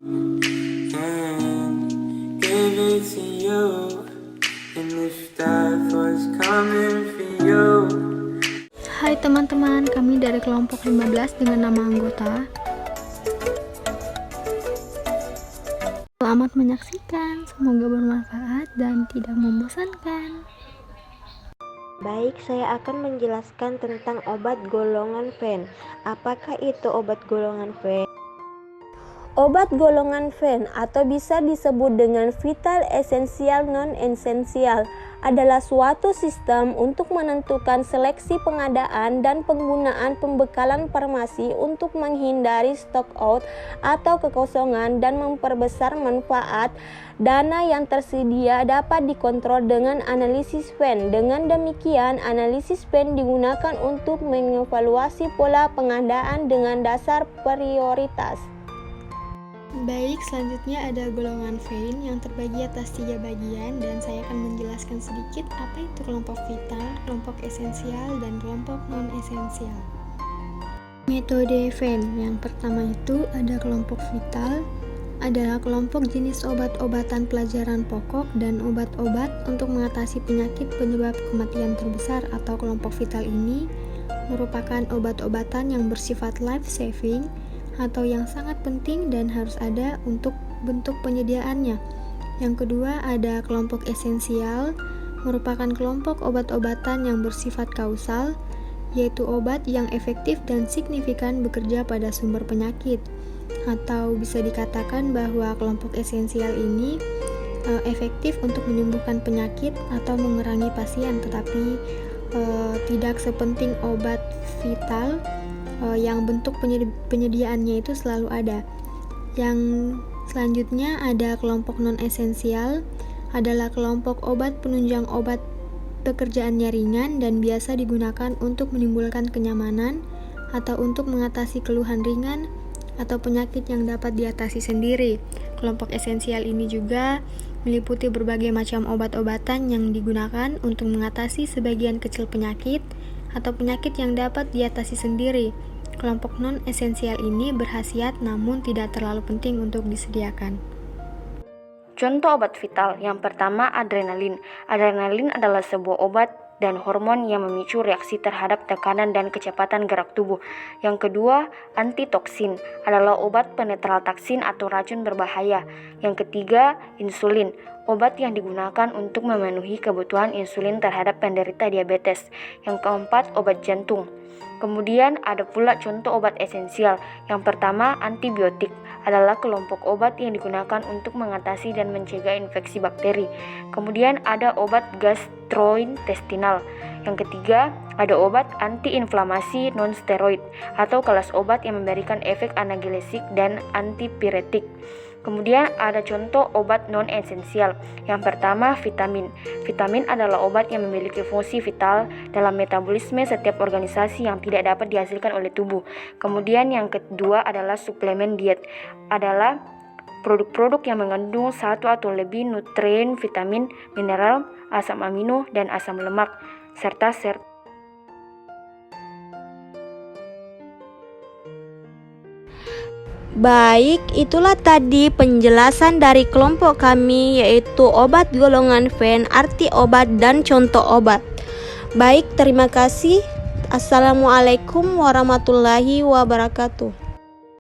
and give it to you. And if death was coming for you. Hai teman-teman, kami dari kelompok 15 dengan nama anggota. Selamat menyaksikan, semoga bermanfaat dan tidak membosankan. Baik, saya akan menjelaskan tentang obat golongan fen. Apakah itu obat golongan fen? Obat golongan fen atau bisa disebut dengan vital esensial non-esensial adalah suatu sistem untuk menentukan seleksi pengadaan dan penggunaan pembekalan farmasi untuk menghindari stock out atau kekosongan dan memperbesar manfaat. Dana yang tersedia dapat dikontrol dengan analisis fen. Dengan demikian, analisis fen digunakan untuk mengevaluasi pola pengadaan dengan dasar prioritas. Baik, selanjutnya ada golongan vein yang terbagi atas 3 bagian dan saya akan menjelaskan sedikit apa itu kelompok vital, kelompok esensial, dan kelompok non-esensial. Metode vein yang pertama itu ada kelompok vital, adalah kelompok jenis obat-obatan pelajaran pokok dan obat-obat untuk mengatasi penyakit penyebab kematian terbesar atau kelompok vital ini merupakan obat-obatan yang bersifat life-saving atau yang sangat penting dan harus ada untuk bentuk penyediaannya. Yang kedua ada kelompok esensial, merupakan kelompok obat-obatan yang bersifat kausal, yaitu obat yang efektif dan signifikan bekerja pada sumber penyakit. Atau bisa dikatakan bahwa kelompok esensial ini efektif untuk menyembuhkan penyakit atau mengurangi pasien, tetapi tidak sepenting obat vital yang bentuk penyediaannya itu selalu ada. Yang selanjutnya ada kelompok non-esensial, adalah kelompok obat penunjang obat pekerjaannya ringan dan biasa digunakan untuk menimbulkan kenyamanan atau untuk mengatasi keluhan ringan atau penyakit yang dapat diatasi sendiri. Kelompok esensial ini juga meliputi berbagai macam obat-obatan yang digunakan untuk mengatasi sebagian kecil penyakit atau penyakit yang dapat diatasi sendiri. Kelompok non-esensial ini berkhasiat namun tidak terlalu penting untuk disediakan. Contoh obat vital, yang pertama adrenalin. Adrenalin adalah sebuah obat dan hormon yang memicu reaksi terhadap tekanan dan kecepatan gerak tubuh. Yang kedua, antitoksin adalah obat penetral toksin atau racun berbahaya. Yang ketiga, insulin, obat yang digunakan untuk memenuhi kebutuhan insulin terhadap penderita diabetes. Yang keempat, obat jantung. Kemudian ada pula contoh obat esensial. Yang pertama, antibiotik adalah kelompok obat yang digunakan untuk mengatasi dan mencegah infeksi bakteri. Kemudian ada obat gastrointestinal. Yang ketiga, ada obat antiinflamasi non-steroid atau kelas obat yang memberikan efek analgesik dan antipiretik. Kemudian ada contoh obat non-esensial. Yang pertama, vitamin. Vitamin adalah obat yang memiliki fungsi vital dalam metabolisme setiap organisasi yang tidak dapat dihasilkan oleh tubuh. Kemudian yang kedua adalah suplemen diet. Adalah produk-produk yang mengandung satu atau lebih nutrien, vitamin, mineral, asam amino, dan asam lemak, serta Baik, itulah tadi penjelasan dari kelompok kami, yaitu obat golongan fen, arti obat dan contoh obat. Baik, terima kasih. Assalamualaikum warahmatullahi wabarakatuh.